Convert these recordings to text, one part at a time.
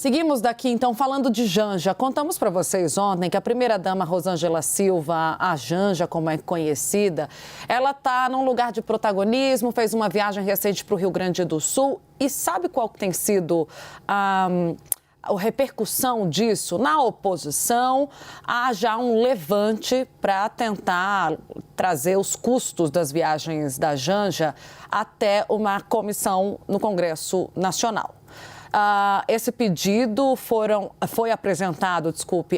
Seguimos daqui, então, falando de Janja. Contamos para vocês ontem que a primeira-dama Rosângela Silva, a Janja, como é conhecida, ela está num lugar de protagonismo, fez uma viagem recente para o Rio Grande do Sul e sabe qual que tem sido a repercussão disso? Na oposição, há já um levante para tentar trazer os custos das viagens da Janja até uma comissão no Congresso Nacional. Esse pedido foi apresentado,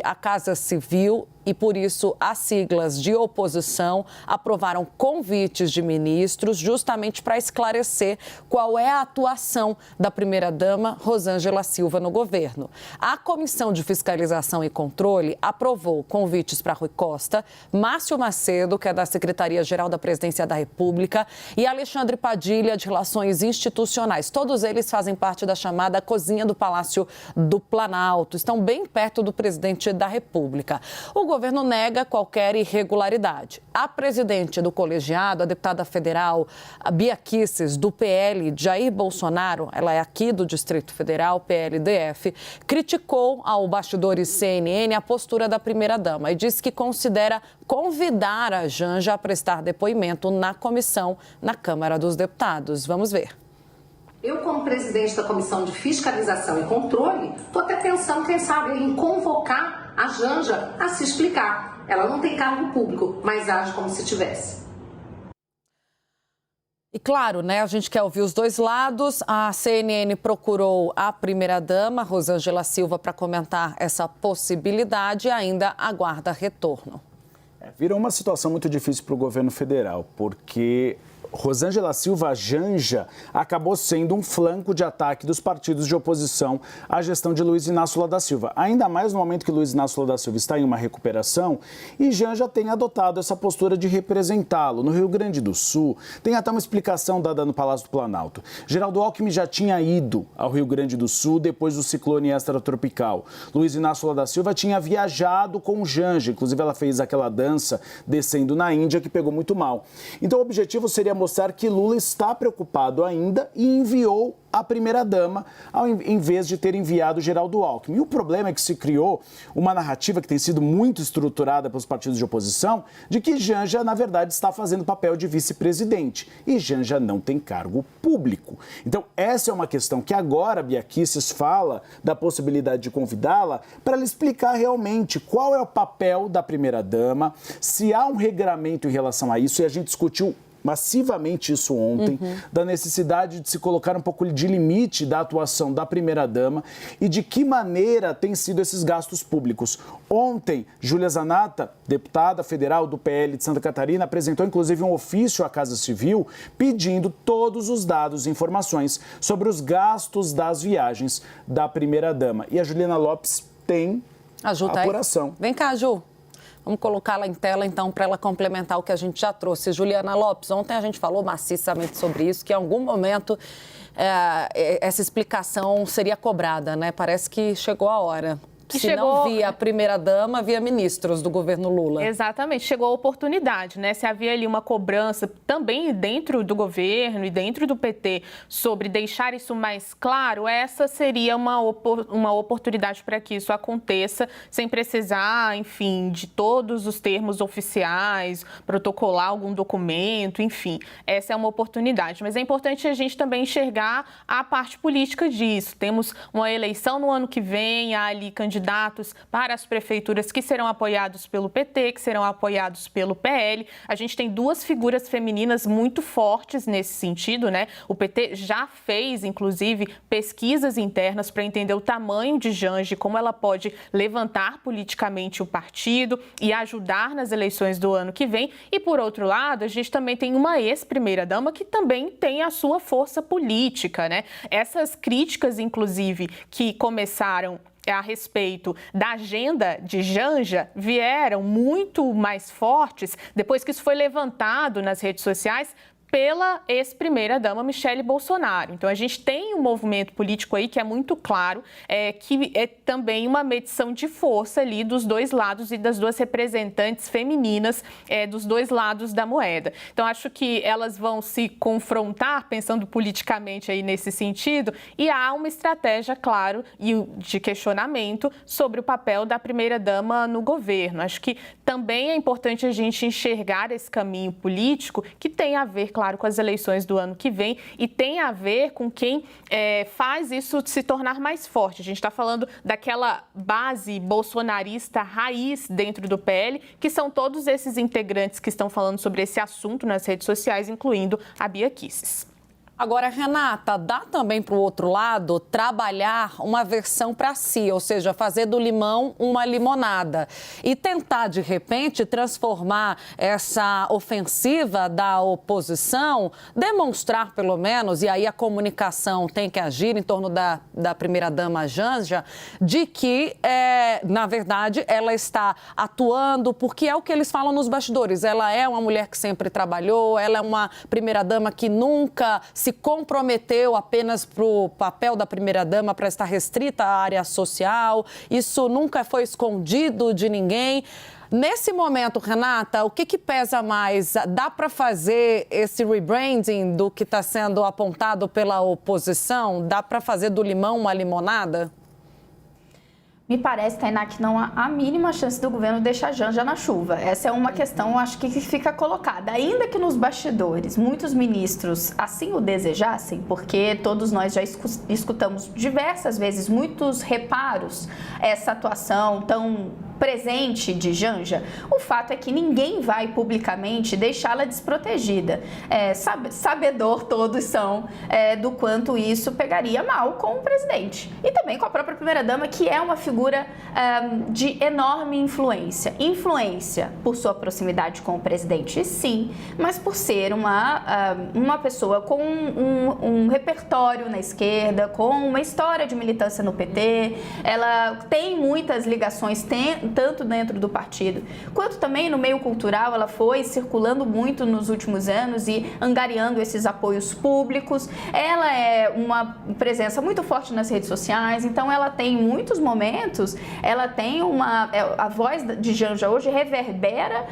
à Casa Civil e, por isso, as siglas de oposição aprovaram convites de ministros justamente para esclarecer qual é a atuação da primeira-dama Rosângela Silva no governo. A Comissão de Fiscalização e Controle aprovou convites para Rui Costa, Márcio Macedo, que é da Secretaria-Geral da Presidência da República, e Alexandre Padilha, de Relações Institucionais. Todos eles fazem parte da chamada Cozinha do Palácio do Planalto, estão bem perto do presidente da República. O governo nega qualquer irregularidade. A presidente do colegiado, a deputada federal Bia Kicis, do PL, Jair Bolsonaro, ela é aqui do Distrito Federal, PLDF, criticou ao Bastidores CNN a postura da primeira-dama e disse que considera convidar a Janja a prestar depoimento na comissão na Câmara dos Deputados. Vamos ver. Eu, como presidente da Comissão de Fiscalização e Controle, estou até pensando, quem sabe, em convocar a Janja a se explicar. Ela não tem cargo público, mas age como se tivesse. E claro, né, a gente quer ouvir os dois lados. A CNN procurou a primeira-dama, Rosângela Silva, para comentar essa possibilidade e ainda aguarda retorno. Virou uma situação muito difícil para o governo federal, porque Rosângela Silva, a Janja, acabou sendo um flanco de ataque dos partidos de oposição à gestão de Luiz Inácio Lula da Silva. Ainda mais no momento que Luiz Inácio Lula da Silva está em uma recuperação e Janja tem adotado essa postura de representá-lo. No Rio Grande do Sul, tem até uma explicação dada no Palácio do Planalto. Geraldo Alckmin já tinha ido ao Rio Grande do Sul depois do ciclone extratropical. Luiz Inácio Lula da Silva tinha viajado com Janja, inclusive ela fez aquela dança descendo na Índia que pegou muito mal. Então o objetivo seria mostrar que Lula está preocupado ainda e enviou a primeira-dama, em vez de ter enviado Geraldo Alckmin. E o problema é que se criou uma narrativa que tem sido muito estruturada pelos partidos de oposição, de que Janja, na verdade, está fazendo papel de vice-presidente. E Janja não tem cargo público. Então, essa é uma questão que agora a Bia Kicis fala da possibilidade de convidá-la para ela explicar realmente qual é o papel da primeira-dama, se há um regramento em relação a isso, e a gente discutiu massivamente isso ontem, da necessidade de se colocar um pouco de limite da atuação da primeira-dama e de que maneira têm sido esses gastos públicos. Ontem, Júlia Zanata, deputada federal do PL de Santa Catarina, apresentou inclusive um ofício à Casa Civil pedindo todos os dados e informações sobre os gastos das viagens da primeira-dama. E a Juliana Lopes tem a apuração. Vem cá, Ju. Vamos colocá-la em tela, então, para ela complementar o que a gente já trouxe. Juliana Lopes, ontem a gente falou maciçamente sobre isso, que em algum momento essa explicação seria cobrada, né? Parece que chegou a hora. Se não via a primeira-dama, via ministros do governo Lula. Exatamente, chegou a oportunidade, né? Se havia ali uma cobrança também dentro do governo e dentro do PT sobre deixar isso mais claro, essa seria uma oportunidade para que isso aconteça sem precisar, enfim, de todos os termos oficiais, protocolar algum documento, enfim. Essa é uma oportunidade, mas é importante a gente também enxergar a parte política disso. Temos uma eleição no ano que vem, há ali candidatos para as prefeituras que serão apoiados pelo PT, que serão apoiados pelo PL. A gente tem duas figuras femininas muito fortes nesse sentido, né? O PT já fez, inclusive, pesquisas internas para entender o tamanho de Janja, como ela pode levantar politicamente o partido e ajudar nas eleições do ano que vem. E, por outro lado, a gente também tem uma ex-primeira-dama que também tem a sua força política, né? Essas críticas, inclusive, que começaram a respeito da agenda de Janja vieram muito mais fortes depois que isso foi levantado nas redes sociais pela ex-primeira-dama Michele Bolsonaro. Então, a gente tem um movimento político aí que é muito claro, que é também uma medição de força ali dos dois lados e das duas representantes femininas dos dois lados da moeda. Então, acho que elas vão se confrontar, pensando politicamente aí nesse sentido, e há uma estratégia, claro, e de questionamento sobre o papel da primeira-dama no governo. Acho que também é importante a gente enxergar esse caminho político que tem a ver, claro, com as eleições do ano que vem e tem a ver com quem faz isso se tornar mais forte. A gente está falando daquela base bolsonarista raiz dentro do PL, que são todos esses integrantes que estão falando sobre esse assunto nas redes sociais, incluindo a Bia Kicis. Agora, Renata, dá também para o outro lado trabalhar uma versão para si, ou seja, fazer do limão uma limonada e tentar, de repente, transformar essa ofensiva da oposição, demonstrar pelo menos, e aí a comunicação tem que agir em torno da primeira-dama Janja, de que, na verdade, ela está atuando, porque é o que eles falam nos bastidores, ela é uma mulher que sempre trabalhou, ela é uma primeira-dama que nunca se comprometeu apenas para o papel da primeira-dama para estar restrita à área social. Isso nunca foi escondido de ninguém. Nesse momento, Renata, o que pesa mais? Dá para fazer esse rebranding do que está sendo apontado pela oposição? Dá para fazer do limão uma limonada? Me parece, Tainá, que não há a mínima chance do governo deixar a Janja na chuva. Essa é uma questão, acho que fica colocada. Ainda que nos bastidores muitos ministros assim o desejassem, porque todos nós já escutamos diversas vezes muitos reparos a essa atuação tão presente de Janja, o fato é que ninguém vai publicamente deixá-la desprotegida. Sabedor todos são do quanto isso pegaria mal com o presidente e também com a própria primeira-dama, que é uma figura de enorme influência. Influência por sua proximidade com o presidente, sim, mas por ser uma pessoa com um repertório na esquerda, com uma história de militância no PT, ela tem muitas ligações, tanto dentro do partido, quanto também no meio cultural. Ela foi circulando muito nos últimos anos e angariando esses apoios públicos. Ela é uma presença muito forte nas redes sociais, então ela tem muitos momentos, ela tem a voz de Janja hoje reverbera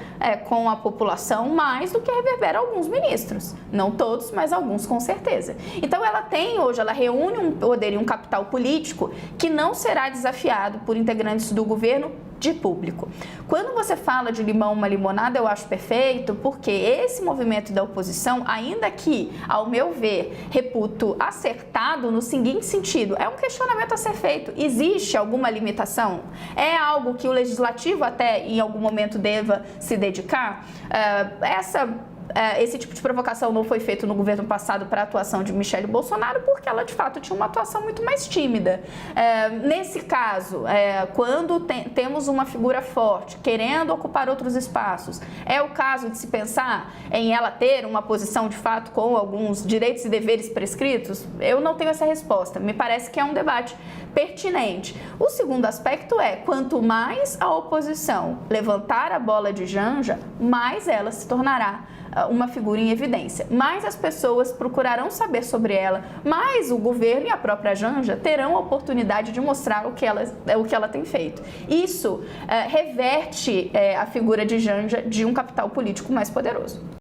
com a população mais do que reverbera alguns ministros. Não todos, mas alguns com certeza. Então ela tem hoje, ela reúne um poder e um capital político que não será desafiado por integrantes do governo de público. Quando você fala de limão uma limonada, eu acho perfeito, porque esse movimento da oposição, ainda que, ao meu ver, reputo acertado no seguinte sentido, é um questionamento a ser feito. Existe alguma limitação? É algo que o legislativo até em algum momento deva se dedicar? Esse tipo de provocação não foi feito no governo passado para a atuação de Michele Bolsonaro, porque ela, de fato, tinha uma atuação muito mais tímida. Nesse caso, quando temos uma figura forte, querendo ocupar outros espaços, é o caso de se pensar em ela ter uma posição, de fato, com alguns direitos e deveres prescritos? Eu não tenho essa resposta. Me parece que é um debate pertinente. O segundo aspecto é, quanto mais a oposição levantar a bola de Janja, mais ela se tornará uma figura em evidência. Mais as pessoas procurarão saber sobre ela, mais o governo e a própria Janja terão a oportunidade de mostrar o que ela tem feito. Isso reverte a figura de Janja de um capital político mais poderoso.